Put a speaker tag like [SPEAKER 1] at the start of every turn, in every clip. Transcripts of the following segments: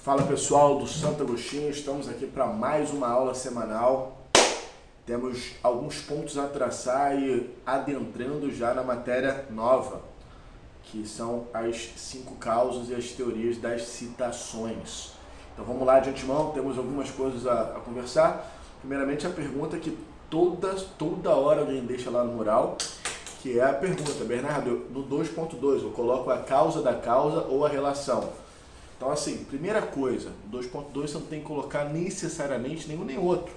[SPEAKER 1] Fala pessoal do Santo Agostinho, estamos aqui para mais uma aula semanal. Temos alguns pontos a traçar e adentrando já na matéria nova, que são as 5 causas e as teorias das citações. Então vamos lá de antemão, temos algumas coisas a conversar. Primeiramente a pergunta que toda hora alguém deixa lá no mural, que é a pergunta: Bernardo, no 2.2 eu coloco a causa da causa ou a relação? Então assim, primeira coisa, 2.2 você não tem que colocar necessariamente nenhum nem outro.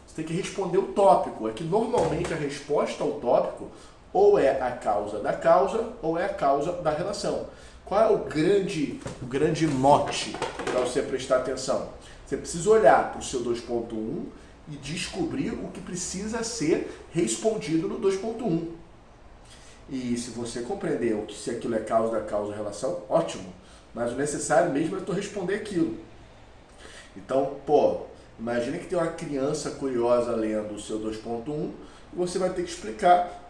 [SPEAKER 1] Você tem que responder o tópico. É que normalmente a resposta ao tópico ou é a causa da causa ou é a causa da relação. Qual é o grande mote para você prestar atenção? Você precisa olhar para o seu 2.1 e descobrir o que precisa ser respondido no 2.1. E se você compreender se aquilo é causa da causa ou relação, ótimo. Mas o necessário mesmo é tu responder aquilo. Então, imagina que tem uma criança curiosa lendo o seu 2.1 e você vai ter que explicar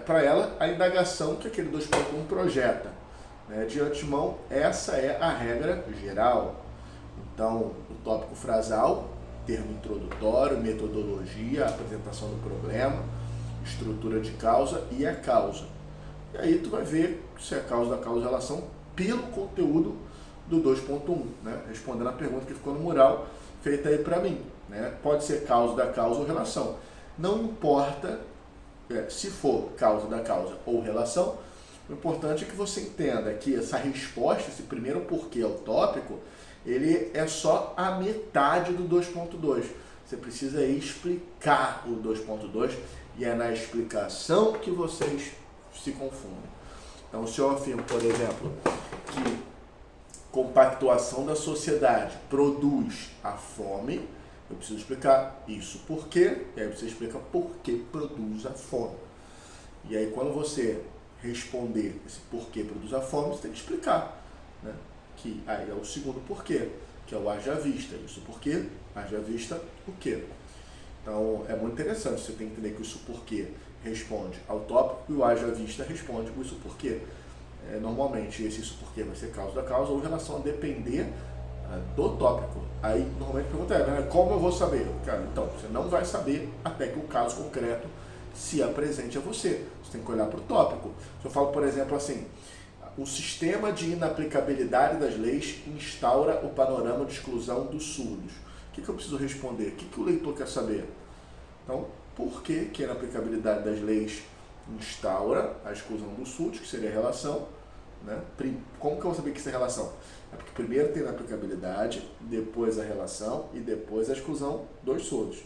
[SPEAKER 1] para ela a indagação que aquele 2.1 projeta. De antemão, essa é a regra geral. Então, o tópico frasal, termo introdutório, metodologia, apresentação do problema, estrutura de causa e a causa. E aí tu vai ver se é a causa da causa e relação pelo conteúdo do 2.1, respondendo a pergunta que ficou no mural, feita aí para mim. Pode ser causa da causa ou relação. Não importa se for causa da causa ou relação, o importante é que você entenda que essa resposta, esse primeiro porquê ao tópico, ele é só a metade do 2.2. Você precisa explicar o 2.2 e é na explicação que vocês se confundem. Então, se eu afirmo, por exemplo, que compactuação da sociedade produz a fome, eu preciso explicar isso por quê, e aí você explica por que produz a fome. E aí, quando você responder esse porquê produz a fome, você tem que explicar, que aí é o segundo porquê, que é o haja vista. Isso porquê, haja vista, o quê? Então, é muito interessante, você tem que entender que isso porquê responde ao tópico e o haja vista responde o isso porquê. Normalmente, esse isso porquê vai ser causa da causa ou relação a depender do tópico. Aí, normalmente, a pergunta é, como eu vou saber? Cara, então, você não vai saber até que o caso concreto se apresente a você. Você tem que olhar para o tópico. Se eu falo, por exemplo, assim, o sistema de inaplicabilidade das leis instaura o panorama de exclusão dos surdos. O que eu preciso responder? O que o leitor quer saber? Então, por que a inaplicabilidade das leis instaura a exclusão dos surdos, que seria a relação? Como que eu vou saber que isso é relação? É porque primeiro tem a inaplicabilidade, depois a relação e depois a exclusão dos surdos.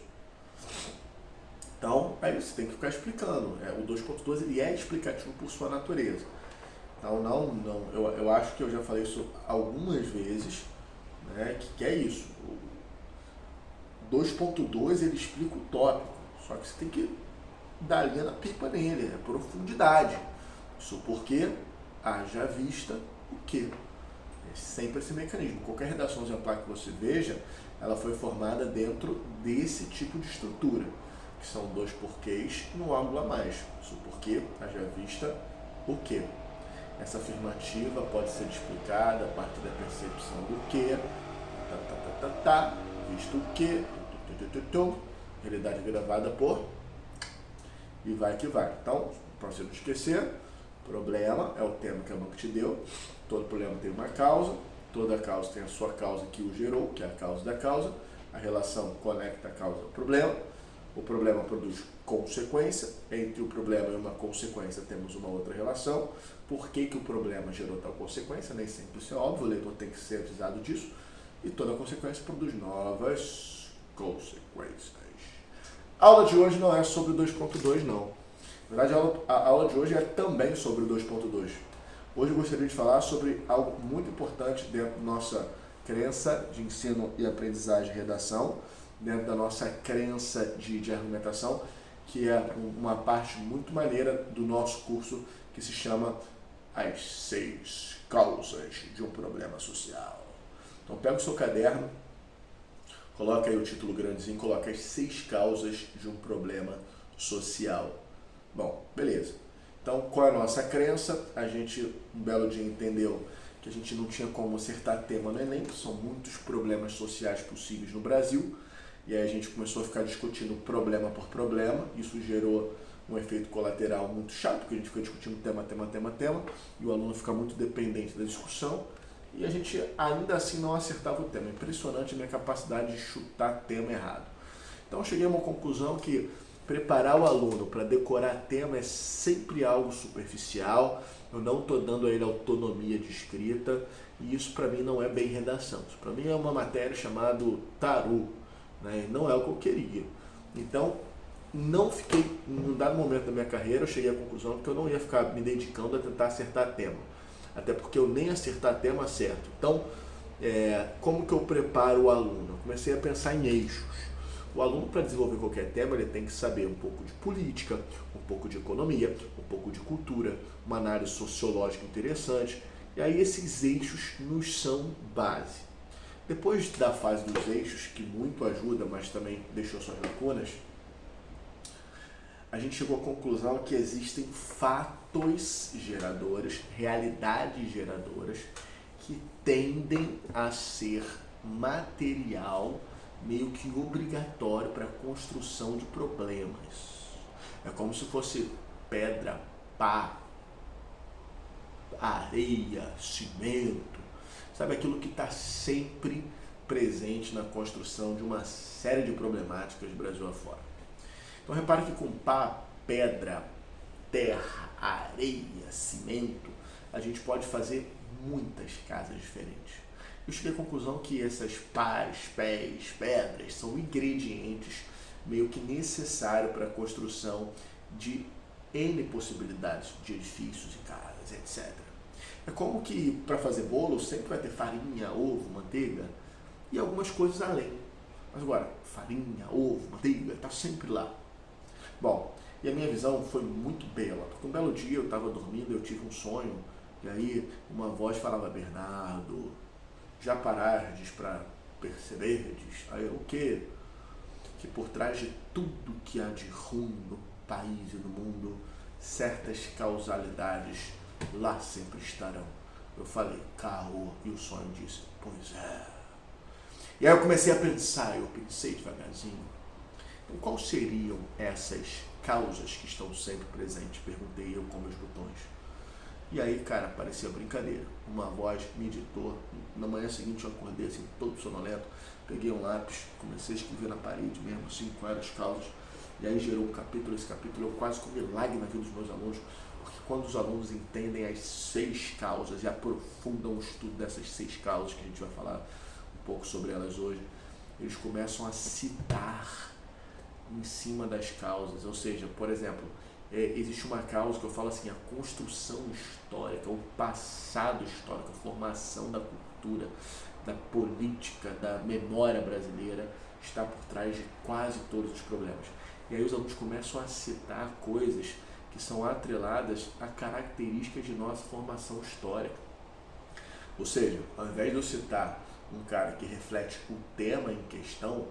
[SPEAKER 1] Então, aí você tem que ficar explicando. O 2.2 ele é explicativo por sua natureza. Então, eu acho que eu já falei isso algumas vezes, que é isso. O 2.2 ele explica o tópico, só que você tem que dar linha na pipa nele, profundidade. Isso porque haja vista o quê? É sempre esse mecanismo. Qualquer redação exemplar que você veja, ela foi formada dentro desse tipo de estrutura, que são 2 porquês e um ângulo a mais. Isso porque haja vista o quê? Essa afirmativa pode ser explicada a partir da percepção do quê, visto o quê, realidade gravada por, e vai que vai. Então, para você não esquecer, problema é o tema que a banca te deu. Todo problema tem uma causa, toda causa tem a sua causa que o gerou, que é a causa da causa. A relação conecta a causa ao problema. O problema produz consequência. Entre o problema e uma consequência temos uma outra relação. Por que o problema gerou tal consequência? Nem sempre isso é óbvio, o leitor tem que ser avisado disso. E toda consequência produz novas consequências. A aula de hoje não é sobre o 2.2, não. Na verdade, a aula de hoje é também sobre o 2.2. Hoje eu gostaria de falar sobre algo muito importante dentro da nossa crença de ensino e aprendizagem e redação, dentro da nossa crença de argumentação, que é uma parte muito maneira do nosso curso que se chama As 6 Causas de um Problema Social. Então pega o seu caderno, coloca aí o título grandezinho, coloca as 6 causas de um problema social. Bom, beleza. Então, qual é a nossa crença? A gente, um belo dia, entendeu que a gente não tinha como acertar tema no Enem, que são muitos problemas sociais possíveis no Brasil, e aí a gente começou a ficar discutindo problema por problema, isso gerou um efeito colateral muito chato, porque a gente fica discutindo tema, e o aluno fica muito dependente da discussão, e a gente ainda assim não acertava o tema. Impressionante a minha capacidade de chutar tema errado. Então eu cheguei a uma conclusão que preparar o aluno para decorar tema é sempre algo superficial, eu não estou dando a ele autonomia de escrita, e isso para mim não é bem redação. Isso para mim é uma matéria chamada tarô, né? Não é o que eu queria. Então, não fiquei, em um dado momento da minha carreira, eu cheguei à conclusão que eu não ia ficar me dedicando a tentar acertar tema. Até porque eu nem acertar tema acerto. Então, como que eu preparo o aluno? Eu comecei a pensar em eixos. O aluno, para desenvolver qualquer tema, ele tem que saber um pouco de política, um pouco de economia, um pouco de cultura, uma análise sociológica interessante. E aí esses eixos nos são base. Depois da fase dos eixos, que muito ajuda, mas também deixou suas lacunas, a gente chegou à conclusão que existem fatos geradores, realidades geradoras, que tendem a ser material meio que obrigatório para a construção de problemas. É como se fosse pedra, pá, areia, cimento, sabe, aquilo que está sempre presente na construção de uma série de problemáticas do Brasil afora. Então repare que com pá, pedra, terra, areia, cimento, a gente pode fazer muitas casas diferentes. Eu cheguei à conclusão que essas pás, pés, pedras são ingredientes meio que necessários para a construção de N possibilidades de edifícios e casas, etc. É como que para fazer bolo sempre vai ter farinha, ovo, manteiga e algumas coisas além. Mas agora, farinha, ovo, manteiga, está sempre lá. Bom, e a minha visão foi muito bela, porque um belo dia eu estava dormindo, eu tive um sonho, e aí uma voz falava: Bernardo, já parardes para perceberdes? Aí eu, o quê? Que por trás de tudo que há de ruim no país e no mundo, certas causalidades lá sempre estarão. Eu falei, caô, e o sonho disse, pois é. E aí eu comecei a pensar, eu pensei devagarzinho, então quais seriam essas causas que estão sempre presentes? Perguntei eu com meus botões. E aí, cara, parecia brincadeira. Uma voz me ditou. Na manhã seguinte eu acordei assim, todo sonolento. Peguei um lápis, comecei a escrever na parede mesmo, assim, quais eram as causas. E aí gerou um capítulo. Esse capítulo eu quase com milagre na vida dos meus alunos, porque quando os alunos entendem as 6 causas e aprofundam o estudo dessas 6 causas, que a gente vai falar um pouco sobre elas hoje, eles começam a citar em cima das causas. Ou seja, por exemplo, existe uma causa que eu falo assim, a construção histórica, o passado histórico, a formação da cultura, da política, da memória brasileira está por trás de quase todos os problemas. E aí os alunos começam a citar coisas que são atreladas a características de nossa formação histórica. Ou seja, ao invés de eu citar um cara que reflete o tema em questão,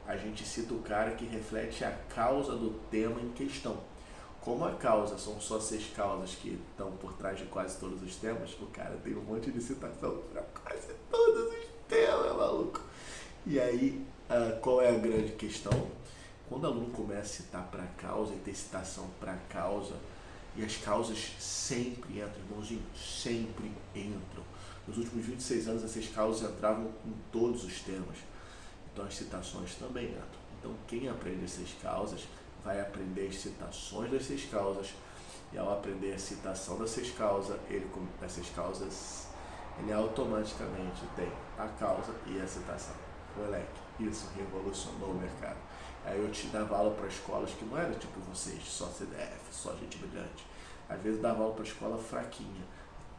[SPEAKER 1] a gente cita o cara que reflete a causa do tema em questão. Como a causa são só 6 causas que estão por trás de quase todos os temas, o cara tem um monte de citação para quase todos os temas, maluco. E aí, qual é a grande questão? Quando o aluno começa a citar para a causa e ter citação para a causa, e as causas sempre entram, irmãozinho, sempre entram. Nos últimos 26 anos, essas causas entravam em todos os temas. Então, as citações também entram. Então, quem aprende essas causas vai aprender as citações das 6 causas, e ao aprender a citação das 6 causas, ele automaticamente tem a causa e a citação. Moleque, isso revolucionou o mercado. Aí eu te dava aula para escolas que não era tipo vocês, só CDF, só gente brilhante. Às vezes dava aula para escola fraquinha,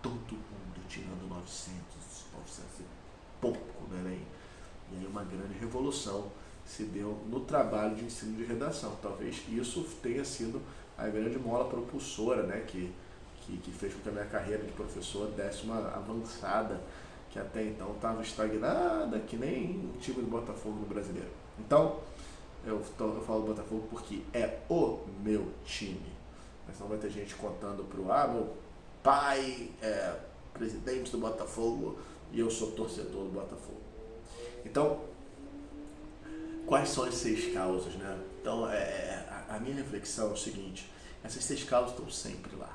[SPEAKER 1] todo mundo tirando 900 e pouco no Enem. E aí uma grande revolução se deu no trabalho de ensino de redação. Talvez isso tenha sido a grande mola propulsora, né, que fez com que a minha carreira de professor desse uma avançada, que até então estava estagnada, que nem o time do Botafogo no Brasileiro. Então, eu falo do Botafogo porque é o meu time. Mas não vai ter gente contando meu pai presidente do Botafogo e eu sou torcedor do Botafogo. Então, quais são as 6 causas, né? Então, a minha reflexão é o seguinte: essas 6 causas estão sempre lá.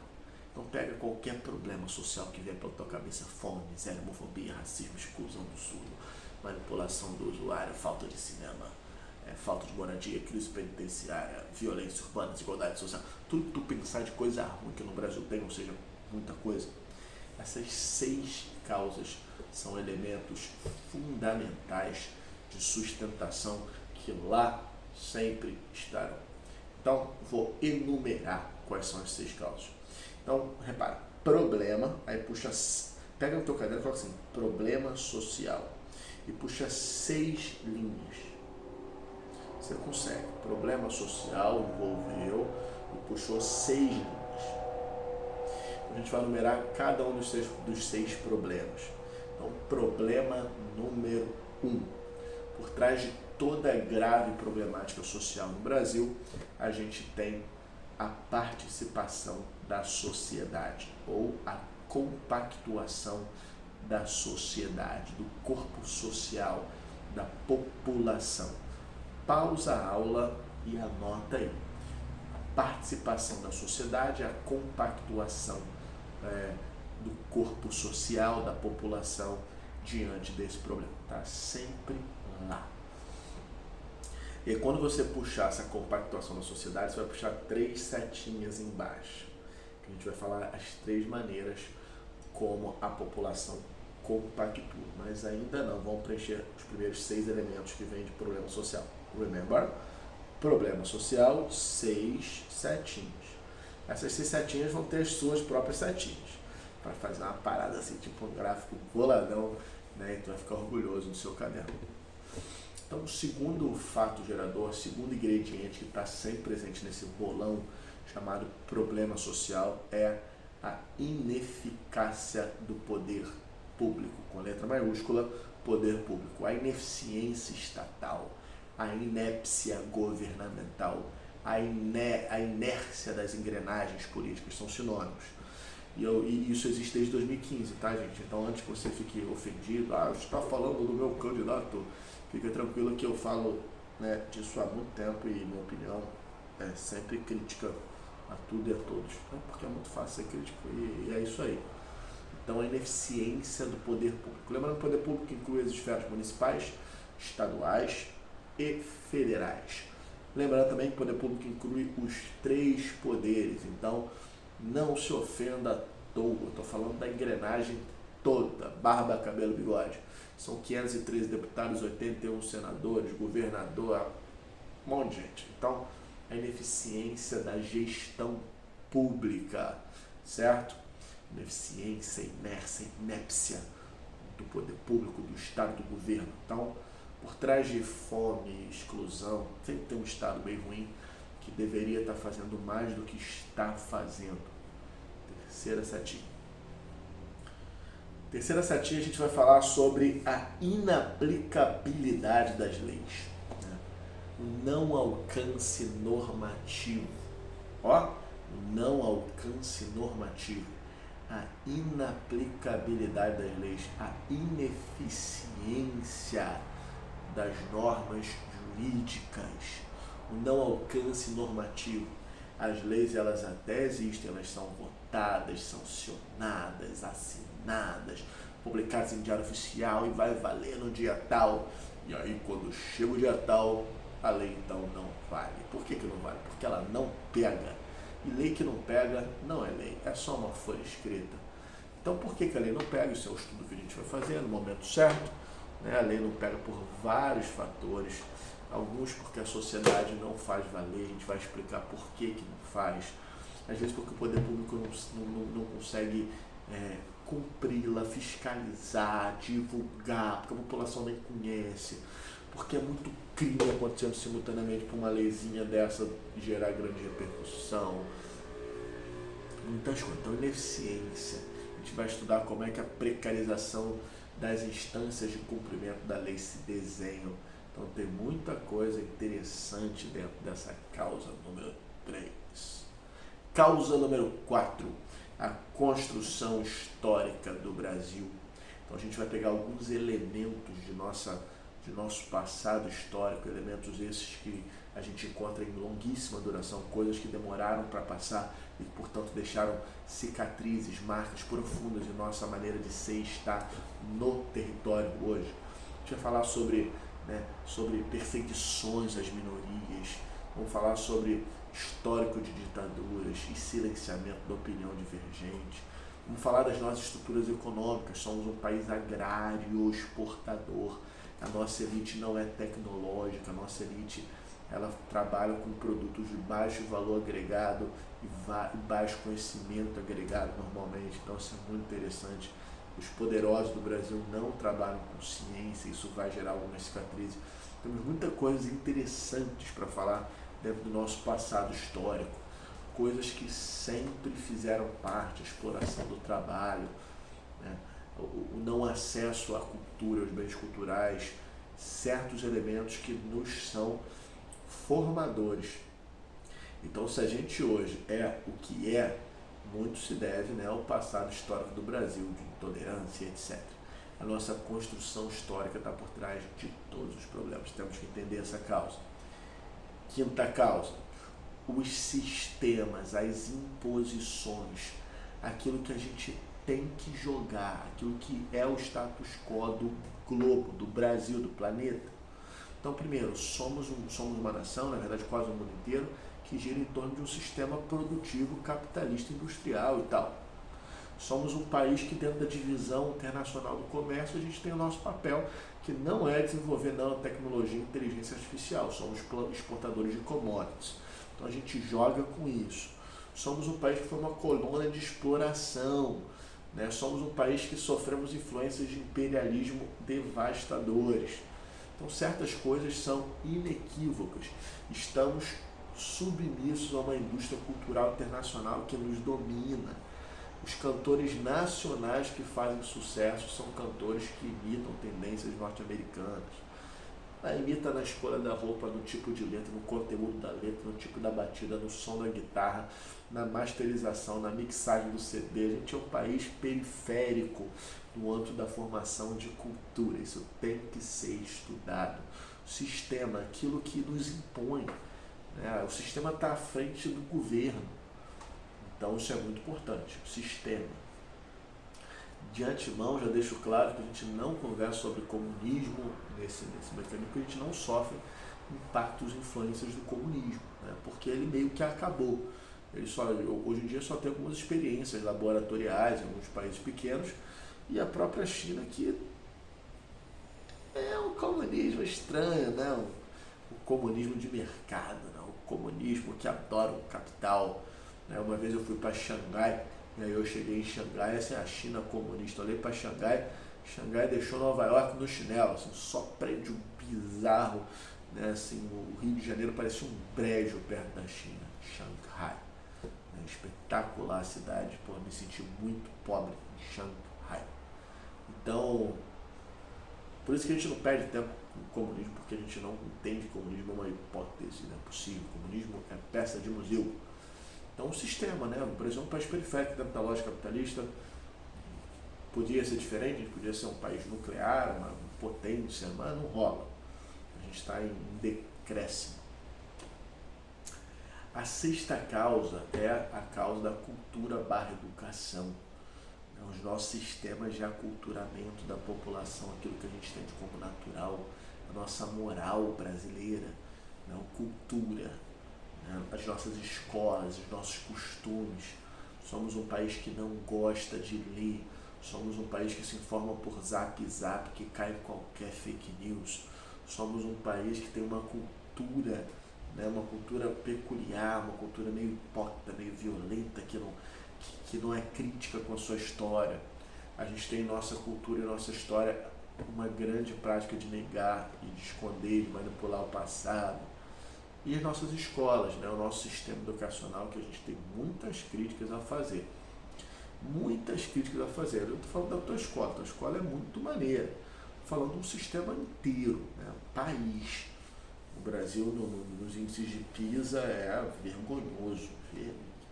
[SPEAKER 1] Então, pega qualquer problema social que vier pela tua cabeça: fome, miséria, homofobia, racismo, exclusão do surdo, manipulação do usuário, falta de cinema, falta de moradia, crise penitenciária, violência urbana, desigualdade social. Tudo que tu pensar de coisa ruim que no Brasil tem, ou seja, muita coisa. Essas 6 causas são elementos fundamentais de sustentação que lá sempre estarão. Então, vou enumerar quais são as 6 causas. Então, repara, problema, aí pega no teu caderno e coloca assim, problema social, e puxa 6 linhas. Você consegue. Problema social envolveu e puxou 6 linhas. A gente vai numerar cada um dos 6 problemas. Então, problema número 1. Por trás de toda grave problemática social no Brasil, a gente tem a participação da sociedade, ou a compactuação da sociedade, do corpo social, da população. Pausa a aula e anota aí. A participação da sociedade, a compactuação do corpo social, da população diante desse problema. Está sempre lá. E aí, quando você puxar essa compactuação da sociedade, você vai puxar 3 setinhas embaixo. Que a gente vai falar as 3 maneiras como a população compactua. Mas ainda não vão preencher os primeiros 6 elementos que vêm de problema social. Remember? Problema social, 6 setinhas. Essas 6 setinhas vão ter as suas próprias setinhas. Para fazer uma parada assim, tipo um gráfico boladão, né? E tu vai ficar orgulhoso do seu caderno. Então, o segundo fato gerador, o segundo ingrediente que está sempre presente nesse bolão chamado problema social é a ineficácia do poder público, com letra maiúscula, poder público. A ineficiência estatal, a inépcia governamental, a inércia das engrenagens políticas são sinônimos. E isso existe desde 2015, tá, gente? Então, antes que você fique ofendido, você está falando do meu candidato, fica tranquilo que eu falo, né, disso há muito tempo e minha opinião é sempre crítica a tudo e a todos, né? Porque é muito fácil ser crítico e é isso aí. Então, a ineficiência do poder público. Lembrando que o poder público inclui as esferas municipais, estaduais e federais. Lembrando também que o poder público inclui os 3 poderes. Então, não se ofenda à toa. Estou falando da engrenagem toda, barba, cabelo, bigode. São 513 deputados, 81 senadores, governador, um monte de gente. Então, a ineficiência da gestão pública, certo? Ineficiência, inércia, inépcia do poder público, do Estado, do governo. Então, por trás de fome, exclusão, sempre tem um Estado meio ruim que deveria estar fazendo mais do que está fazendo. Terceira setinha. Terceira setinha, a gente vai falar sobre a inaplicabilidade das leis. O não alcance normativo. Não alcance normativo. A inaplicabilidade das leis, a ineficiência das normas jurídicas, o não alcance normativo. As leis, elas até existem, elas são votadas, sancionadas, assinadas, publicadas em diário oficial e vai valer no dia tal. E aí, quando chega o dia tal, a lei então não vale. Por que não vale? Porque ela não pega. E lei que não pega não é lei, é só uma folha escrita. Então, por que a lei não pega? Isso é o estudo que a gente vai fazer no momento certo. Né? A lei não pega por vários fatores. Alguns porque a sociedade não faz valer, a gente vai explicar por que não faz. Às vezes porque o poder público não consegue cumpri-la, fiscalizar, divulgar, porque a população nem conhece, porque é muito crime acontecendo simultaneamente por uma leizinha dessa gerar grande repercussão. Muitas coisas. Então, ineficiência. A gente vai estudar como é que a precarização das instâncias de cumprimento da lei se desenham. Então, tem muita coisa interessante dentro dessa causa número 3. Causa número 4. a construção histórica do Brasil. Então a gente vai pegar alguns elementos de nosso passado histórico, elementos esses que a gente encontra em longuíssima duração, coisas que demoraram para passar e que, portanto, deixaram cicatrizes, marcas profundas em nossa maneira de ser e estar no território hoje. A gente vai falar sobre perseguições às minorias, vamos falar sobre histórico de ditaduras e silenciamento da opinião divergente. Vamos falar das nossas estruturas econômicas, somos um país agrário, exportador, a nossa elite não é tecnológica, a nossa elite ela trabalha com produtos de baixo valor agregado e baixo conhecimento agregado normalmente, então isso é muito interessante. Os poderosos do Brasil não trabalham com ciência, isso vai gerar algumas cicatrizes. Temos muitas coisas interessantes para falar dentro do nosso passado histórico, coisas que sempre fizeram parte, a exploração do trabalho, né? O não acesso à cultura, aos bens culturais, certos elementos que nos são formadores. Então, se a gente hoje é o que é, muito se deve, né, ao passado histórico do Brasil, de intolerância, etc. A nossa construção histórica está por trás de todos os problemas. Temos que entender essa causa. Quinta causa, os sistemas, as imposições, aquilo que a gente tem que jogar, aquilo que é o status quo do globo, do Brasil, do planeta. Então, primeiro, somos uma nação, na verdade quase o mundo inteiro, que gira em torno de um sistema produtivo capitalista industrial e tal. Somos um país que, dentro da divisão internacional do comércio, a gente tem o nosso papel, que não é desenvolver nanotecnologia e inteligência artificial. Somos exportadores de commodities. Então a gente joga com isso. Somos um país que foi uma colônia de exploração, né? Somos um país que sofremos influências de imperialismo devastadores. Então certas coisas são inequívocas. Estamos submissos a uma indústria cultural internacional que nos domina. Os cantores nacionais que fazem sucesso são cantores que imitam tendências norte-americanas. Imita na escolha da roupa, no tipo de letra, no conteúdo da letra, no tipo da batida, no som da guitarra, na masterização, na mixagem do CD. A gente é um país periférico no âmbito da formação de cultura. Isso tem que ser estudado. O sistema, aquilo que nos impõe, né? O sistema está à frente do governo. Então isso é muito importante, o sistema. De antemão, já deixo claro que a gente não conversa sobre comunismo nesse mecanismo, porque a gente não sofre impactos e influências do comunismo, né? Porque ele meio que acabou. Hoje em dia só tem algumas experiências laboratoriais em alguns países pequenos, e a própria China, que é um comunismo estranho, né? O comunismo de mercado, né? O comunismo que adora o capital. Uma vez eu fui para Xangai, e aí eu cheguei em Xangai, assim, a China comunista. Olhei para Xangai deixou Nova York no chinelo, assim, só prédio bizarro, né? Assim, o Rio de Janeiro parecia um brejo perto da China. Xangai, né? Espetacular a cidade, pô, me senti muito pobre em Xangai. Então, por isso que a gente não perde tempo com o comunismo, porque a gente não entende que o comunismo é uma hipótese, não é possível. O comunismo é peça de museu. Então o sistema, né? O Brasil é um país periférico dentro da lógica capitalista. Podia ser diferente, a gente podia ser um país nuclear, uma potência, mas não rola. A gente está em decréscimo. A sexta causa é a causa da cultura/educação. Os nossos sistemas de aculturamento da população, aquilo que a gente tem de como natural, a nossa moral brasileira, né? Cultura, as nossas escolas, os nossos costumes. Somos um país que não gosta de ler, somos um país que se informa por zap, que cai em qualquer fake news. Somos um país que tem uma cultura, né, uma cultura peculiar, uma cultura meio hipócrita, meio violenta, que não é crítica com a sua história. A gente tem em nossa cultura e nossa história uma grande prática de negar e de esconder, de manipular o passado. E as nossas escolas, né, o nosso sistema educacional, que a gente tem muitas críticas a fazer. Muitas críticas a fazer. Eu estou falando da tua escola é muito maneira. Estou falando de um sistema inteiro, né, país. O Brasil, nos índices de PISA, é vergonhoso,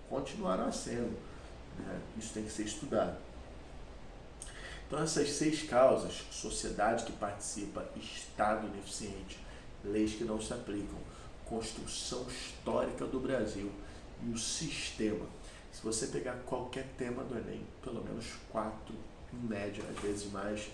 [SPEAKER 1] continuará sendo. né? Isso tem que ser estudado. Então essas 6 causas: sociedade que participa, Estado ineficiente, leis que não se aplicam, construção histórica do Brasil e o sistema. Se você pegar qualquer tema do Enem, pelo menos 4, em média, às vezes mais,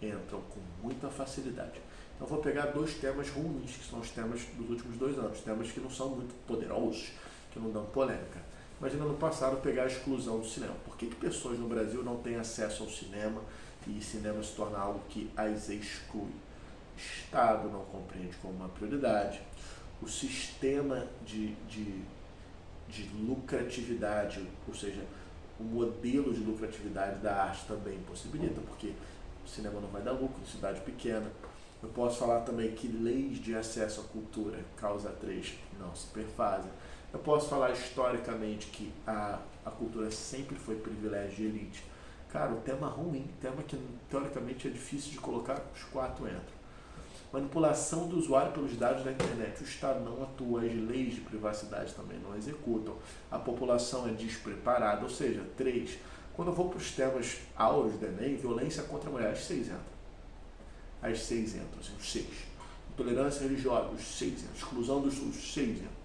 [SPEAKER 1] entram com muita facilidade. Então vou pegar 2 temas ruins, que são os temas dos últimos 2 anos, temas que não são muito poderosos, que não dão polêmica. Imagina no passado pegar a exclusão do cinema. Por que pessoas no Brasil não têm acesso ao cinema e cinema se torna algo que as exclui? O Estado não compreende como uma prioridade. O sistema de lucratividade, ou seja, o modelo de lucratividade da arte também impossibilita, porque o cinema não vai dar lucro em cidade pequena. Eu posso falar também que leis de acesso à cultura, causa 3, não se perfazem. Eu posso falar historicamente que a cultura sempre foi privilégio de elite. Cara, o tema ruim, tema que teoricamente é difícil de colocar, os 4 entram. Manipulação do usuário pelos dados da internet. O Estado não atua, as leis de privacidade também não executam. A população é despreparada, ou seja, 3. Quando eu vou para os temas áureos do Enem, violência contra a mulher, as 6 entram. As 6 entram, assim, os 6. Intolerância religiosa, os 6 entram. Exclusão dos 6 entram.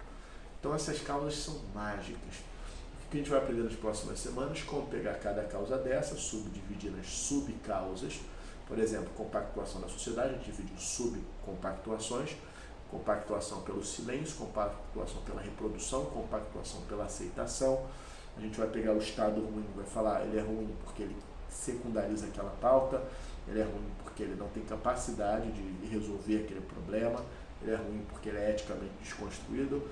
[SPEAKER 1] Então essas causas são mágicas. O que a gente vai aprender nas próximas semanas, como pegar cada causa dessa, subdividir nas subcausas. Por exemplo, compactuação da sociedade, a gente divide em subcompactuações: compactuação pelo silêncio, compactuação pela reprodução, compactuação pela aceitação. A gente vai pegar o Estado ruim, vai falar, ele é ruim porque ele secundariza aquela pauta, ele é ruim porque ele não tem capacidade de resolver aquele problema, ele é ruim porque ele é eticamente desconstruído.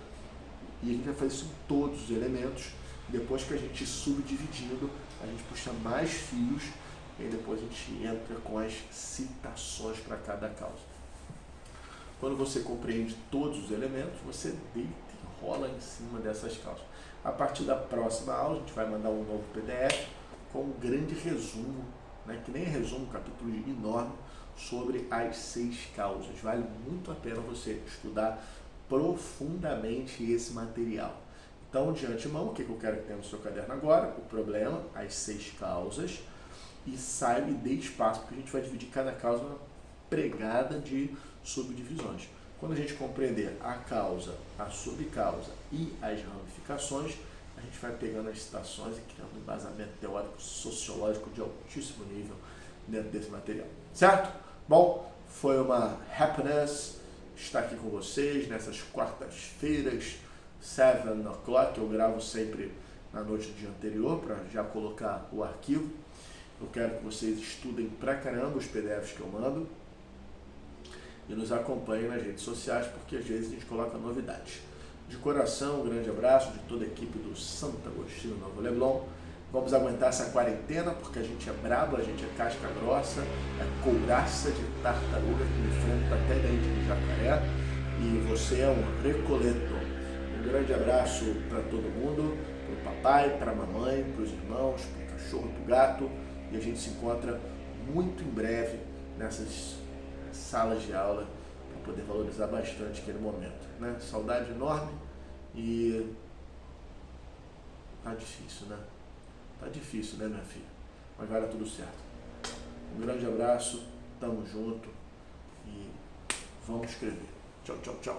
[SPEAKER 1] E a gente vai fazer isso em todos os elementos. Depois que a gente subdividindo, a gente puxa mais fios e depois a gente entra com as citações para cada causa. Quando você compreende todos os elementos, você deita e rola em cima dessas causas. A partir da próxima aula, a gente vai mandar um novo PDF com um grande resumo, né, que nem resumo, um capítulo enorme, sobre as 6 causas. Vale muito a pena você estudar profundamente esse material. Então, de antemão, o que eu quero que tenha no seu caderno agora? O problema, as 6 causas, e saiba e dê espaço, porque a gente vai dividir cada causa numa pregada de subdivisões. Quando a gente compreender a causa, a subcausa e as ramificações, a gente vai pegando as citações e criando um embasamento teórico, sociológico de altíssimo nível dentro desse material. Certo? Bom, foi uma happiness estar aqui com vocês nessas quartas-feiras, 7 o'clock. Eu gravo sempre na noite do dia anterior para já colocar o arquivo. Eu quero que vocês estudem pra caramba os PDFs que eu mando e nos acompanhem nas redes sociais, porque às vezes a gente coloca novidades. De coração, um grande abraço de toda a equipe do Santo Agostinho Novo Leblon. Vamos aguentar essa quarentena, porque a gente é brabo, a gente é casca grossa, é couraça de tartaruga que enfrenta até dente de jacaré, e você é um recoleto. Um grande abraço para todo mundo, para o papai, para a mamãe, para os irmãos, para o cachorro, para o gato, e a gente se encontra muito em breve nessas salas de aula para poder valorizar bastante aquele momento, né? Saudade enorme e tá difícil, né? Tá difícil, né, minha filha? Mas vai dar tudo certo. Um grande abraço, tamo junto e vamos escrever. Tchau, tchau, tchau.